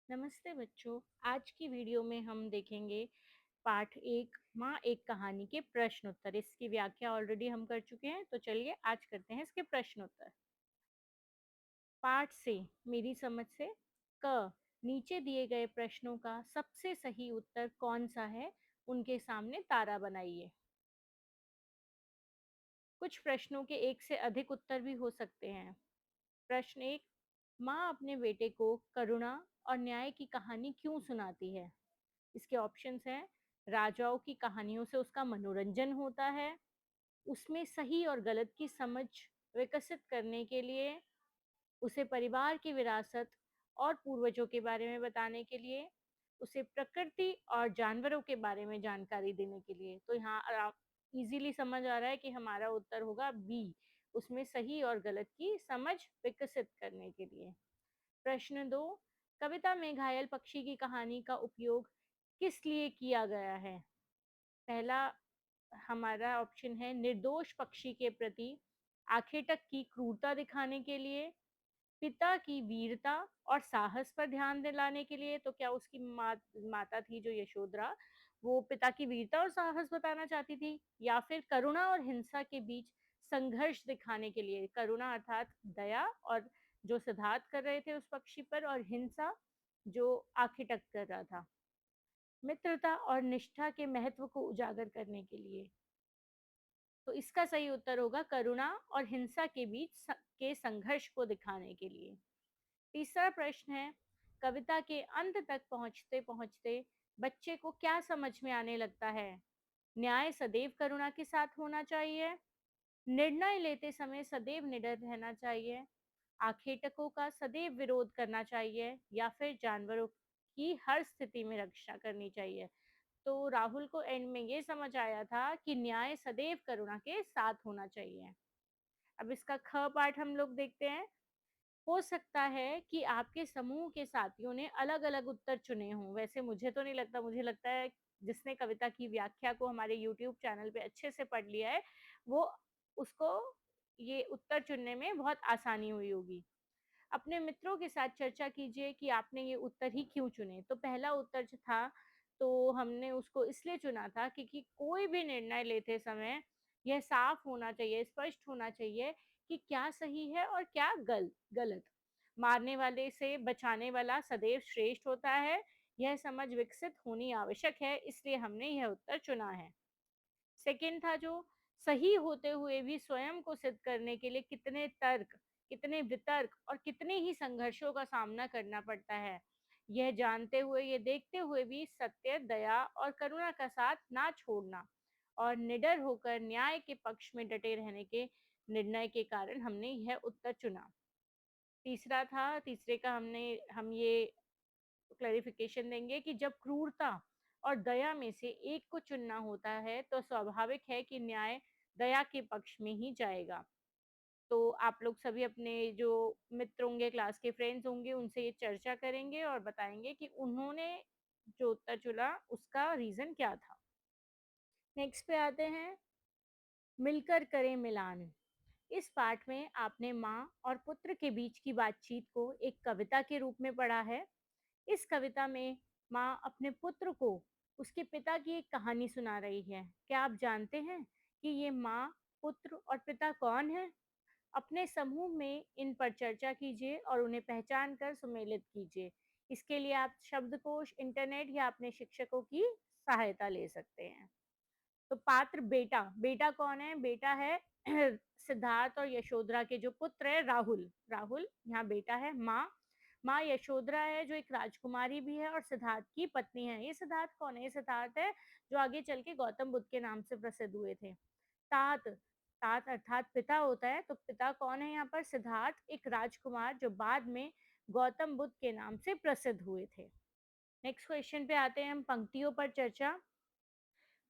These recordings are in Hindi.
नमस्ते बच्चों। आज की वीडियो में हम देखेंगे पाठ 1 माँ एक कहानी के प्रश्न उत्तर। इसकी व्याख्या ऑलरेडी हम कर चुके हैं, तो चलिए आज करते हैं इसके प्रश्न उत्तर। पाठ से मेरी समझ से क नीचे दिए गए प्रश्नों का सबसे सही उत्तर कौन सा है, उनके सामने तारा बनाइए। कुछ प्रश्नों के एक से अधिक उत्तर भी हो सकते हैं। प्रश्न 1, माँ अपने बेटे को करुणा और न्याय की कहानी क्यों सुनाती है? इसके ऑप्शंस हैं, राजाओं की कहानियों से उसका मनोरंजन होता है, उसमें सही और गलत की समझ विकसित करने के लिए, उसे परिवार की विरासत और पूर्वजों के बारे में बताने के लिए, उसे प्रकृति और जानवरों के बारे में जानकारी देने के लिए। तो यहाँ इजीली समझ आ रहा है कि हमारा उत्तर होगा बी, उसमें सही और गलत की समझ विकसित करने के लिए। प्रश्न 2, कविता में घायल पक्षी की कहानी का उपयोग किस लिए किया गया है? पहला हमारा ऑप्शन है निर्दोष पक्षी के प्रति आखेटक की क्रूरता दिखाने के लिए, पिता की वीरता और साहस पर ध्यान दिलाने के लिए। तो क्या उसकी माता थी जो यशोधरा, वो पिता की वीरता और साहस बताना चाहती थी, या फिर करुणा और हिंसा के बीच संघर्ष दिखाने के लिए? करुणा अर्थात दया और जो सिद्धार्थ कर रहे थे उस पक्षी पर, और हिंसा जो आखेटक कर रहा था, मित्रता और निष्ठा के महत्व को उजागर करने के लिए। तो इसका सही उत्तर होगा करुणा और हिंसा के बीच के संघर्ष को दिखाने के लिए। तीसरा प्रश्न है, कविता के अंत तक पहुंचते पहुंचते बच्चे को क्या समझ में आने लगता है? न्याय सदैव करुणा के साथ होना चाहिए, निर्णय लेते समय सदैव निडर रहना चाहिए, आखेटकों का सदैव विरोध करना चाहिए, या फिर जानवरों की हर स्थिति में रक्षा करनी चाहिए। तो राहुल को एंड में ये समझ आया था कि न्याय सदैव करुणा के साथ होना चाहिए। अब इसका ख पार्ट हम लोग देखते हैं। हो सकता है कि आपके समूह के साथियों ने अलग-अलग उत्तर चुने हों। वैसे मुझे तो नहीं लगता, मुझे लगता है जिसने कविता की व्याख्या को हमारे यूट्यूब चैनल पे अच्छे से पढ़ लिया है, वो उसको ये उत्तर चुनने में बहुत आसानी हुई होगी। अपने मित्रों के साथ चर्चा कीजिए कि आपने ये उत्तर ही क्यों चुने। तो पहला उत्तर जो था, तो हमने उसको इसलिए चुना था क्योंकि कोई भी निर्णय लेते समय यह साफ होना चाहिए, स्पष्ट होना चाहिए कि क्या सही है और क्या गलत। मारने वाले से बचाने वाला सदैव श्रेष्ठ होता है, यह समझ विकसित होनी आवश्यक है, इसलिए हमने यह उत्तर चुना है। सेकंड था जो, सही होते हुए भी स्वयं को सिद्ध करने के लिए कितने तर्क, कितने वितर्क और कितने ही संघर्षों का सामना करना पड़ता है। यह जानते हुए, ये देखते हुए भी सत्य, दया और करुणा का साथ ना छोड़ना और निडर होकर न्याय के पक्ष में डटे रहने के निर्णय के कारण हमने यह उत्तर चुना। तीसरा था, तीसरे का हम ये क्लैरिफिकेशन देंगे कि जब क्रूरता और दया में से एक को चुनना होता है, तो स्वाभाविक है कि न्याय दया के पक्ष में ही जाएगा। तो आप लोग सभी अपने जो मित्र होंगे, क्लास के फ्रेंड्स होंगे, उनसे ये चर्चा करेंगे और बताएँगे कि उन्होंने जो उत्तर चुना, उसका रीज़न क्या था। नेक्स्ट पे आते हैं, मिलकर करें मिलान। इस पाठ में आपने माँ और पुत्र के बीच की बातचीत को एक कविता के रूप में पढ़ा है। इस कविता में माँ अपने पुत्र को उसके पिता की एक कहानी सुना रही है। क्या आप जानते हैं कि ये माँ, पुत्र और पिता कौन है? अपने समूह में इन पर चर्चा कीजिए और उन्हें पहचान कर सुमेलित कीजिए। इसके लिए आप शब्दकोश, इंटरनेट या अपने शिक्षकों की सहायता ले सकते हैं। तो पात्र बेटा, बेटा कौन है? बेटा है सिद्धार्थ और यशोधरा के जो पुत्र है राहुल, राहुल यहाँ बेटा है। माँ, माँ यशोधरा है जो एक राजकुमारी भी है और सिद्धार्थ की पत्नी है। ये सिद्धार्थ कौन है? ये सिद्धार्थ है जो आगे चल के गौतम बुद्ध के नाम से प्रसिद्ध हुए थे। तात, तात अर्थात पिता होता है, तो पिता कौन है यहाँ पर? सिद्धार्थ, एक राजकुमार जो बाद में गौतम बुद्ध के नाम से प्रसिद्ध हुए थे। नेक्स्ट क्वेश्चन पे आते हैं हम, पंक्तियों पर चर्चा।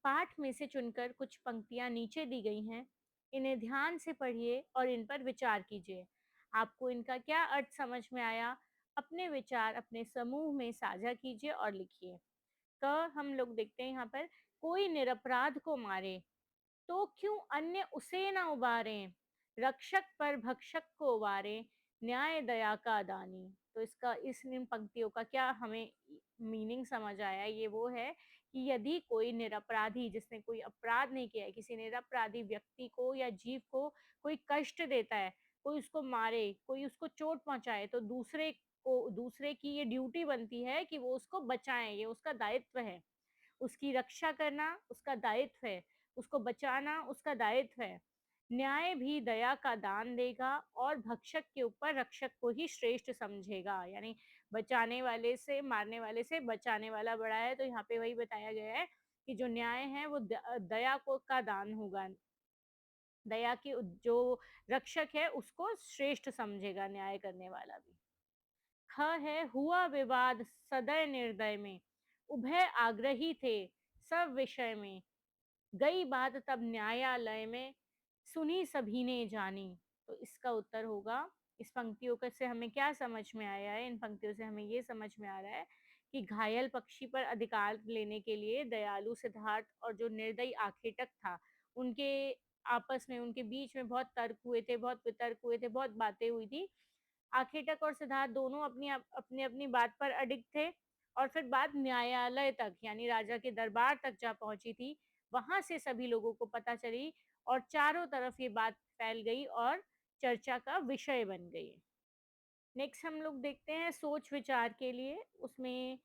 पाठ में से चुनकर कुछ पंक्तियाँ नीचे दी गई हैं। इन्हें ध्यान से पढ़िए और इन पर विचार कीजिए। आपको इनका क्या अर्थ समझ में आया? अपने विचार अपने समूह में साझा कीजिए और लिखिए। क हम लोग देखते हैं यहाँ पर, कोई निरपराध को मारे तो क्यों अन्य उसे ना उबारें? रक्षक पर भक्षक को उबारें, न्याय दया का दानी। तो इसका इस इन पंक्तियों का क्या हमें मीनिंग समझ आया, ये वो है कि यदि कोई निरपराधी जिसने कोई अपराध नहीं किया है, किसी निरपराधी व्यक्ति को या जीव को कोई कष्ट देता है, कोई उसको मारे, कोई उसको चोट पहुँचाए, तो दूसरे की ये ड्यूटी बनती है कि वो उसको बचाएँ, ये उसका दायित्व है। उसकी रक्षा करना उसका दायित्व है, उसको बचाना उसका दायित्व है। न्याय भी दया का दान देगा और भक्षक के ऊपर रक्षक को ही श्रेष्ठ समझेगा। यानी बचाने वाले से मारने वाले से बचाने वाला बड़ा है, तो यहाँ पे वही बताया गया है कि जो न्याय है वो दया को का दान होगा। दया की जो रक्षक है उसको श्रेष्ठ समझेगा न्याय करने वाला भी। ख है हुआ विवाद सदय निर्दय में, उभय आग्रही थे सब विषय में, गई बात तब न्यायालय में, सुनी सभी ने जानी। तो इसका उत्तर होगा, इस पंक्तियों का से हमें क्या समझ में आया है? इन पंक्तियों से हमें ये समझ में आ रहा है कि घायल पक्षी पर अधिकार लेने के लिए दयालु सिद्धार्थ और जो निर्दयी आखेटक था, उनके आपस में उनके बीच में बहुत तर्क हुए थे, बहुत वितर्क हुए थे, बहुत बातें हुई थी। आखेटक और सिद्धार्थ दोनों अपनी बात पर अडिग थे और फिर बात न्यायालय तक यानी राजा के दरबार तक जा पहुंची थी। वहां से सभी लोगों को पता चली और चारों तरफ ये बात फैल गई और चर्चा का विषय बन गई। नेक्स्ट हम लोग देखते हैं सोच विचार के लिए। उसमें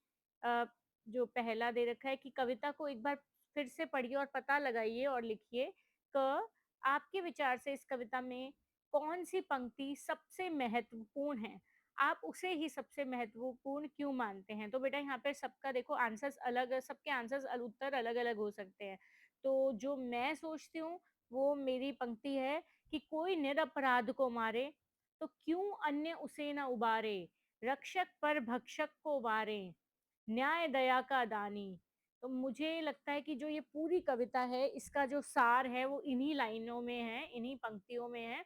अ, जो पहला दे रखा है कि कविता को एक बार फिर से पढ़िए और पता लगाइए और लिखिए क आपके विचार से इस कविता में कौन सी पंक्ति सबसे महत्वपूर्ण है, आप उसे ही सबसे महत्वपूर्ण क्यों मानते हैं। तो बेटा यहाँ पे सबका देखो आंसर्स अलग, सबके आंसर्स उत्तर अलग अलग हो सकते हैं। तो जो मैं सोचती हूँ वो मेरी पंक्ति है कि कोई निरपराध को मारे तो क्यों अन्य उसे न उबारे, रक्षक पर भक्षक को वारे, न्याय दया का दानी। तो मुझे लगता है कि जो ये पूरी कविता है, इसका जो सार है वो इन्हीं लाइनों में है, इन्हीं पंक्तियों में है।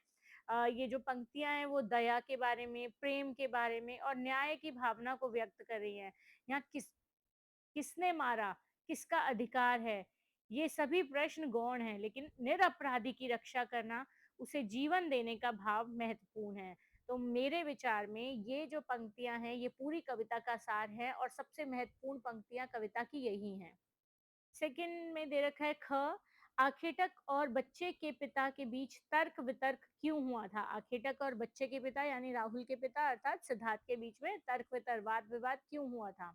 ये जो पंक्तियाँ हैं वो दया के बारे में, प्रेम के बारे में और न्याय की भावना को व्यक्त कर रही हैं। यहाँ किसने मारा, किसका अधिकार है, ये सभी प्रश्न गौण हैं, लेकिन निरपराधी की रक्षा करना, उसे जीवन देने का भाव महत्वपूर्ण है। तो मेरे विचार में ये जो पंक्तियाँ हैं, ये पूरी कविता का सार है और सबसे महत्वपूर्ण पंक्तियाँ कविता की यही हैं। सेकंड में दे रखा है ख, आखेटक और बच्चे के पिता के बीच तर्क-वितर्क क्यों हुआ था? आखेटक और बच्चे के पिता यानी राहुल के पिता अर्थात सिद्धार्थ के बीच में तर्क-वितर्क, वाद-विवाद क्यों हुआ था?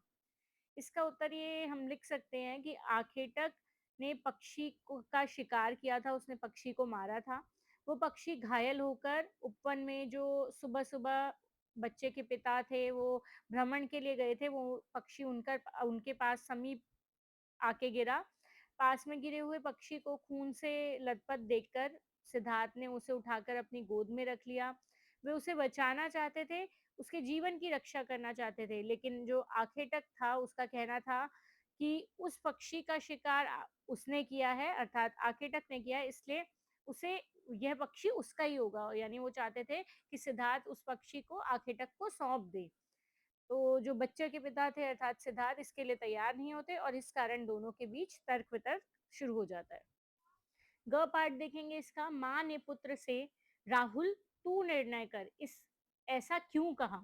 इसका उत्तर ये हम लिख सकते हैं कि आखेटक ने पक्षी को का शिकार किया था, उसने पक्षी को मारा था। वो पक्षी घायल होकर उपवन में जो सुबह-सुबह बच्चे के पिता थे, वो भ्रमण के लिए गए थे, वो पक्षी उनके पास समीप आके गिरा। पास में गिरे हुए पक्षी को खून से लथपथ देखकर सिद्धार्थ ने उसे उठाकर अपनी गोद में रख लिया। वे उसे बचाना चाहते थे, उसके जीवन की रक्षा करना चाहते थे, लेकिन जो आखेटक था उसका कहना था कि उस पक्षी का शिकार उसने किया है अर्थात आखेटक ने किया है इसलिए उसे यह पक्षी उसका ही होगा। यानी वो चाहते थे कि सिद्धार्थ उस पक्षी को आखेटक को सौंप दे। तो जो बच्चे के पिता थे अर्थात सिद्धार्थ इसके लिए तैयार नहीं होते और इस कारण दोनों के बीच तर्क-वितर्क शुरू हो जाता है। ग पार्ट देखेंगे इसका, माँ ने पुत्र से राहुल तू निर्णय कर, इस ऐसा क्यों कहा?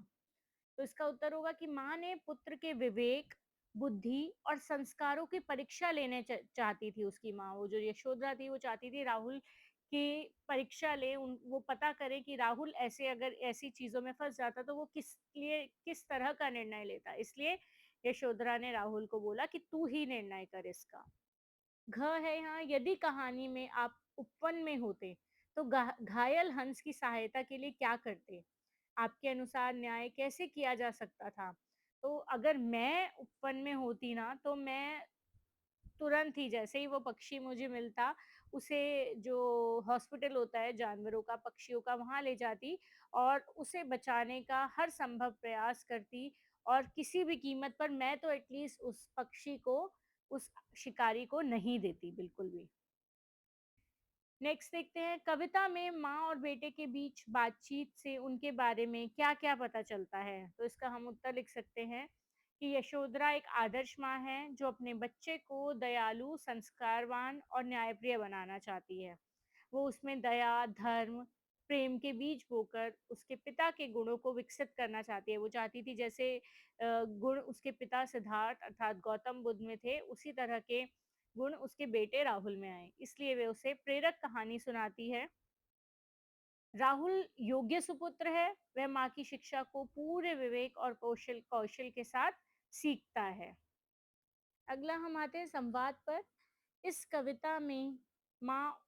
तो इसका उत्तर होगा कि माँ ने पुत्र के विवेक, बुद्धि और संस्कारों की परीक्षा लेने चाहती थी उसकी माँ। वो जो यशोधरा थी वो चाहती थी राहुल की परीक्षा ले, वो पता करे कि राहुल ऐसे अगर ऐसी चीज़ों में फँस जाता तो वो किस तरह का निर्णय लेता। इसलिए यशोधरा ने राहुल को बोला कि तू ही निर्णय कर इसका। घ है यहाँ, यदि कहानी में आप उपवन में होते तो घायल हंस की सहायता के लिए क्या करते? आपके अनुसार न्याय कैसे किया जा सकता था? तो अगर मैं उपवन में होती ना तो मैं तुरंत ही जैसे ही वो पक्षी मुझे मिलता, उसे जो हॉस्पिटल होता है जानवरों का, पक्षियों का, वहाँ ले जाती और उसे बचाने का हर संभव प्रयास करती और किसी भी कीमत पर मैं तो एटलीस्ट उस पक्षी को, उस शिकारी को नहीं देती बिल्कुल भी। नेक्स्ट देखते हैं कविता में माँ और बेटे के बीच बातचीत से उनके बारे में क्या-क्या पता चलता है? तो इसका हम उत्तर लिख सकते हैं कि यशोधरा एक आदर्श माँ है जो अपने बच्चे को दयालु, संस्कारवान और न्यायप्रिय बनाना चाहती है। वो उसमें दया, धर्म प्रेम के बीज बोकर उसके पिता के गुणों को विकसित करना चाहती है। वो चाहती थी जैसे गुण उसके पिता सिद्धार्थ अर्थात गौतम बुद्ध में थे, उसी तरह के गुण उसके बेटे राहुल में आए। इसलिए वे उसे प्रेरक कहानी सुनाती है। राहुल योग्य सुपुत्र है, वह माँ की शिक्षा को पूरे विवेक और कौशल कौशल के साथ सीखता है। अगला हम आते हैं संवाद पर। इस कविता में माँ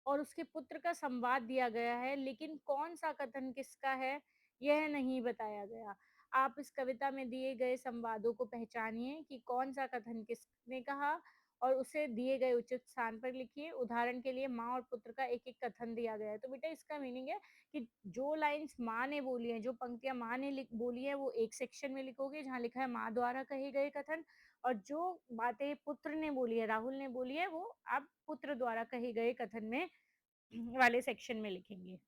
और उसके पुत्र का संवाद दिया गया है, लेकिन कौन-सा कथन किसका है, यह नहीं बताया गया। आप इस कविता में दिए गए संवादों को पहचानिए कि कौन-सा कथन किसने कहा और उसे दिए गए उचित स्थान पर लिखिए। उदाहरण के लिए माँ और पुत्र का एक-एक कथन दिया गया है, तो बेटा इसका मीनिंग है कि जो लाइन्स माँ ने बोली हैं, जो पंक्तियाँ माँ ने लिख बोली हैं, वो एक सेक्शन में लिखोगे जहाँ लिखा है माँ द्वारा कहे गए कथन, और जो बातें पुत्र ने बोली है, राहुल ने बोली है, वो आप पुत्र द्वारा कहे गए कथन में वाले सेक्शन में लिखेंगे।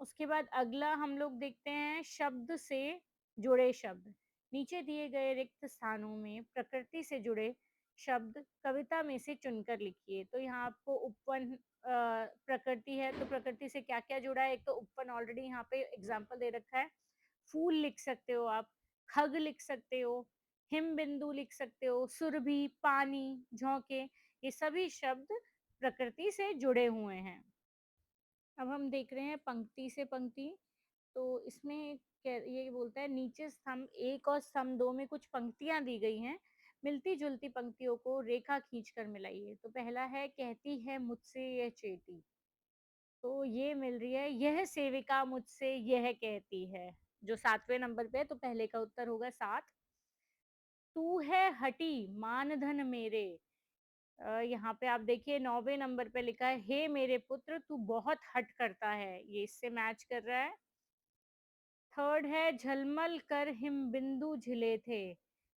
उसके बाद अगला हम लोग देखते हैं शब्द से जुड़े शब्द। नीचे दिए गए रिक्त स्थानों में प्रकृति से जुड़े शब्द कविता में से चुनकर लिखिए। तो यहाँ आपको उपवन प्रकृति है, तो प्रकृति से क्या-क्या जुड़ा है? एक तो उपवन ऑलरेडी यहाँ पे एग्ज़ाम्पल दे रखा है। फूल लिख सकते हो आप, खग लिख सकते हो, हिम बिंदु लिख सकते हो, सुरभि, पानी, झोंके, ये सभी शब्द प्रकृति से जुड़े हुए हैं। अब हम देख रहे हैं पंक्ति से पंक्ति, तो इसमें ये बोलता है नीचे स्तंभ 1 और स्तंभ 2 में कुछ पंक्तियाँ दी गई हैं, मिलती-जुलती पंक्तियों को रेखा खींचकर मिलाइए। तो पहला है कहती है मुझसे यह चेटी, तो ये मिल रही है यह सेविका मुझसे यह कहती है, जो 7वें नंबर पे है, तो पहले का उत्तर होगा 7। तू है हठी मानधन मेरे, यहाँ पे आप देखिए 9वें नंबर पे लिखा है हे मेरे पुत्र तू बहुत हठ करता है, ये इससे मैच कर रहा है। थर्ड है झलमल कर हिम बिंदु झिले थे।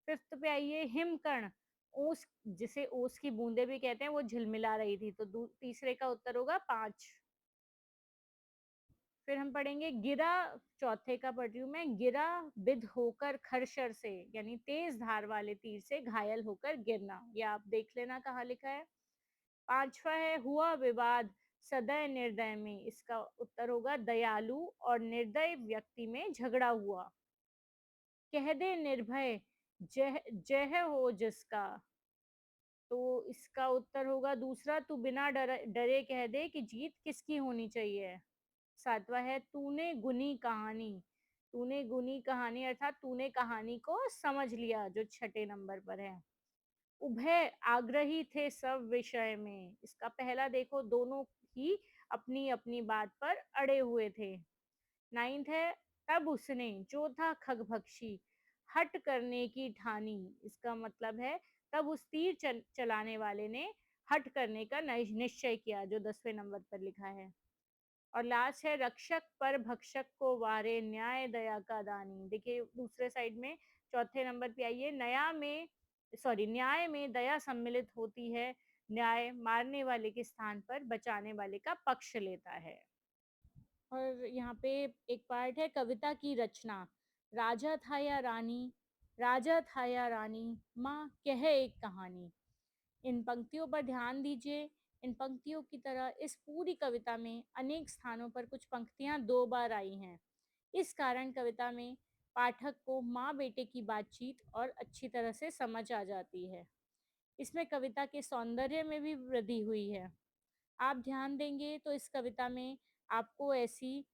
फिफ्थ पे आइए हिमकण, ओस जिसे ओस की बूंदें भी कहते हैं वो झिलमिला रही थी, तो तीसरे का उत्तर होगा 5। फिर हम पढ़ेंगे गिरा, चौथे का पढ़ रही हूँ मैं, गिरा बिध होकर खरशर से, यानी तेज धार वाले तीर से घायल होकर गिरना, ये आप देख लेना कहाँ लिखा है। 5वां है हुआ विवाद सदय निर्दय में, इसका उत्तर होगा दयालु और निर्दय व्यक्ति में झगड़ा हुआ। कह दे निर्भय जह जय हो जिसका, तो इसका उत्तर होगा दूसरा तू बिना डरे कह दे कि जीत किसकी होनी चाहिए। 7वां है तूने गुनी कहानी अर्थात तूने कहानी को समझ लिया, जो छठे नंबर पर है। उभय आग्रही थे सब विषय में, इसका पहला देखो दोनों ही अपनी अपनी बात पर अड़े हुए थे। 9th है तब उसने जो था खगभक्षी हट करने की ठानी, इसका मतलब है तब उस तीर चलाने वाले ने हट करने का निश्चय किया, जो 10वें नंबर पर लिखा है। और लास्ट है रक्षक पर भक्षक को वारे न्याय दया का दानी, देखिए दूसरे साइड में चौथे नंबर पे आइए न्याय में दया सम्मिलित होती है, न्याय मारने वाले के स्थान पर बचाने वाले का पक्ष लेता है। और यहाँ पे एक पार्ट है कविता की रचना। राजा था या रानी, राजा था या रानी, माँ कह एक कहानी। इन पंक्तियों पर ध्यान दीजिए। इन पंक्तियों की तरह इस पूरी कविता में अनेक स्थानों पर कुछ पंक्तियाँ 2 बार आई हैं। इस कारण कविता में पाठक को माँ-बेटे की बातचीत और अच्छी तरह से समझ आ जाती है। इसमें कविता के सौंदर्य में भी वृद्धि हुई है। आप ध्यान देंगे तो इस कविता में आपको ऐसी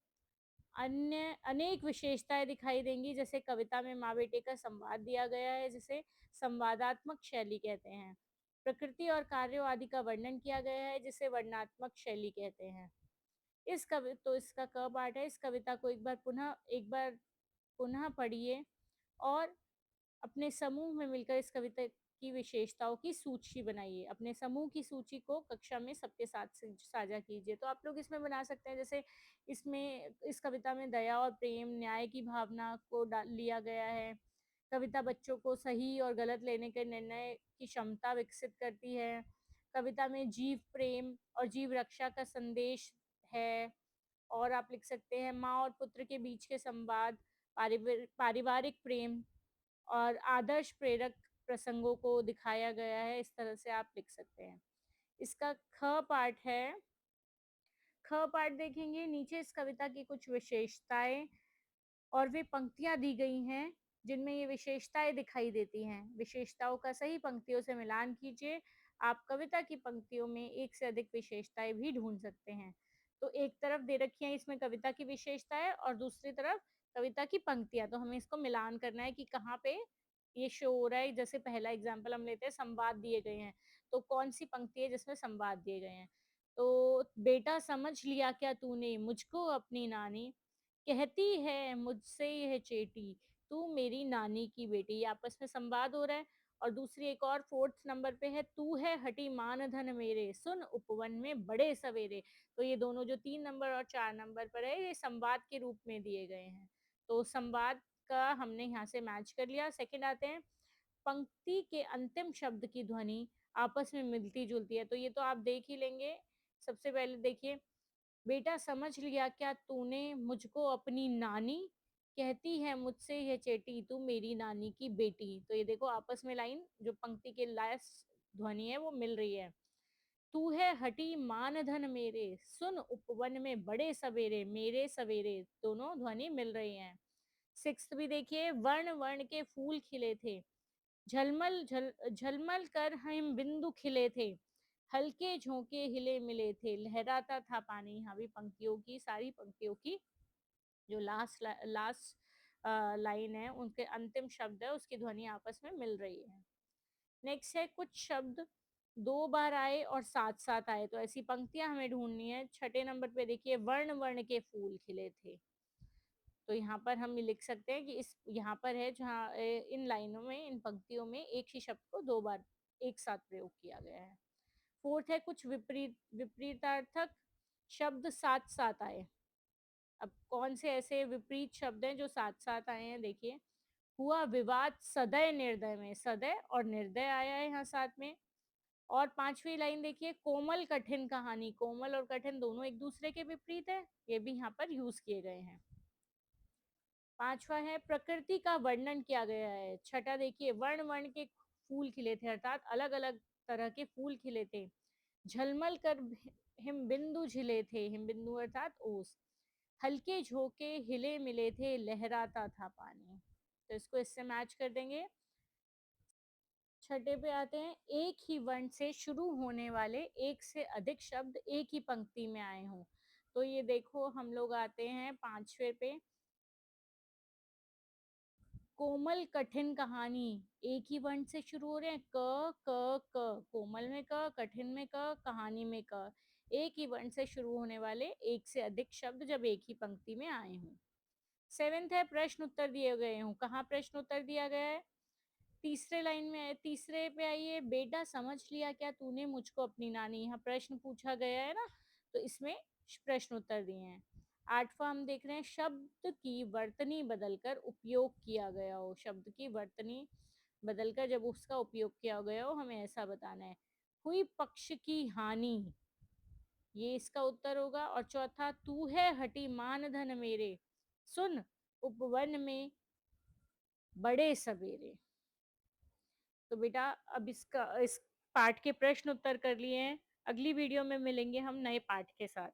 अन्य अनेक विशेषताएँ दिखाई देंगी, जैसे कविता में माँ-बेटे का संवाद दिया गया है, जिसे संवादात्मक शैली कहते हैं। प्रकृति और कार्यों आदि का वर्णन किया गया है, जिसे वर्णनात्मक शैली कहते हैं। इसका क पार्ट है, इस कविता को एक बार पुनः पढ़िए और अपने समूह में मिलकर इस कविता की विशेषताओं की सूची बनाइए। अपने समूह की सूची को कक्षा में सबके साथ साझा कीजिए। तो आप लोग इसमें बना सकते हैं, जैसे इसमें इस कविता में दया और प्रेम, न्याय की भावना को लिया गया है। कविता बच्चों को सही और गलत लेने के निर्णय की क्षमता विकसित करती है। कविता में जीव प्रेम और जीव रक्षा का संदेश है। और आप लिख सकते हैं माँ और पुत्र के बीच के संवाद, पारिवारिक प्रेम और आदर्श प्रेरक प्रसंगों को दिखाया गया है, इस तरह से आप लिख सकते हैं। इसका ख पार्ट है ख पार्ट देखेंगे, नीचे इस कविता की कुछ विशेषताएँ और वे पंक्तियाँ दी गई हैं, जिनमें ये विशेषताएँ दिखाई देती हैं। विशेषताओं का सही पंक्तियों से मिलान कीजिए। आप कविता की पंक्तियों में एक से अधिक विशेषताएँ भी ढूँढ सकते हैं। तो एक तरफ दे रखी है इसमें कविता की विशेषताएँ और दूसरी तरफ कविता की पंक्तियाँ। तो हमें इसको मिलान करना है कि कहाँ पे ये शो हो रहा है। जैसे पहला एग्ज़ाम्पल हम लेते हैं, संवाद दिए गए हैं, तो कौन-सी पंक्ति है जिसमें संवाद दिए गए हैं? तो बेटा समझ लिया क्या तूने मुझको अपनी नानी, कहती है मुझसे यह चेटी, तू मेरी नानी की बेटी। ये आपस में संवाद हो रहा है। और दूसरी एक और 4th नंबर पे है, तू है हठी मान धन मेरे, सुन उपवन में बड़े सवेरे। तो ये दोनों जो 3 नंबर और 4 नंबर पर है, ये संवाद के रूप में दिए गए हैं। तो संवाद का हमने यहाँ से मैच कर लिया। सेकंड आते हैं, पंक्ति के अंतिम शब्द की ध्वनि आपस में मिलती-जुलती है। तो ये तो आप देख ही लेंगे। सबसे पहले देखिए, बेटा समझ लिया क्या तूने मुझको अपनी नानी, कहती है मुझसे यह चेटी, तू मेरी नानी की बेटी। तो ये देखो आपस में लाइन जो पंक्ति के लास्ट ध्वनि है वो मिल रही है। तू है हठी मान धन मेरे, सुन उपवन में बड़े सवेरे, मेरे सवेरे, दोनों ध्वनि मिल रही हैं। 6th भी देखिए, वर्ण वर्ण के फूल खिले थे, झलमल कर हिम बिंदु खिले थे, हल्के झोंके हिले मिले थे, लहराता था पानी। यहाँ भी पंक्तियों की, सारी पंक्तियों की जो लास्ट लाइन है, उनके अंतिम शब्द है, उसकी ध्वनि आपस में मिल रही है। नेक्स्ट है, कुछ शब्द 2 बार आए और साथ-साथ आए, तो ऐसी पंक्तियाँ हमें ढूँढनी है। छठे नंबर पे देखिए, वर्ण वर्ण के फूल खिले थे। तो यहाँ पर हम ये लिख सकते हैं कि इस यहाँ पर है जहाँ इन लाइनों में, इन पंक्तियों में एक ही शब्द को 2 बार एक साथ प्रयोग किया गया है। 4th है, कुछ विपरीतार्थक शब्द साथ-साथ आए। अब कौन से ऐसे विपरीत शब्द हैं जो साथ-साथ आए हैं, देखिए। हुआ विवाद सदय निर्दय में, सदय और निर्दय आया है यहाँ साथ में। और 5वीं लाइन देखिए, कोमल कठिन कहानी, कोमल और कठिन दोनों एक दूसरे के विपरीत है, ये भी यहाँ पर यूज़ किए गए हैं। 5वां है, प्रकृति का वर्णन किया गया है। छठा देखिए, वर्ण वर्ण के फूल खिले थे, अर्थात अलग अलग तरह के फूल खिले थे। झलमल कर हिमबिंदु झिले थे, हिमबिंदु अर्थात ओस। हल्के झोंके हिले मिले थे, लहराता था पानी। तो इसको इससे मैच कर देंगे। छठे पे आते हैं, एक ही वर्ण से शुरू होने वाले एक से अधिक शब्द एक ही पंक्ति में आए हों। तो ये देखो हम लोग आते हैं 5वें पे, कोमल कठिन कहानी, एक ही वर्ण से शुरू हो रहे हैं, क क क, कोमल में क, कठिन में क, कहानी में क। एक ही वर्ण से शुरू होने वाले एक से अधिक शब्द जब एक ही पंक्ति में आए हों। 7th है, प्रश्न उत्तर दिए गए हों। कहाँ प्रश्न उत्तर दिया गया है? तीसरे लाइन में है, तीसरे पे आइए, बेटा समझ लिया क्या तूने मुझको अपनी नानी, यहाँ प्रश्न पूछा गया है ना, तो इसमें प्रश्न उत्तर दिए हैं। 8वां हम देख रहे हैं, शब्द की वर्तनी बदलकर उपयोग किया गया हो, शब्द की वर्तनी बदलकर जब उसका उपयोग किया गया हो, हमें ऐसा बताना है। हुई पक्ष की हानि, ये इसका उत्तर होगा। और चौथा, तू है हटी मान धन मेरे, सुन उपवन में बड़े सवेरे। तो बेटा अब इस पार्ट के प्रश्न उत्तर कर लिए हैं। अगली वीडियो में मिलेंगे हम नए पार्ट के साथ।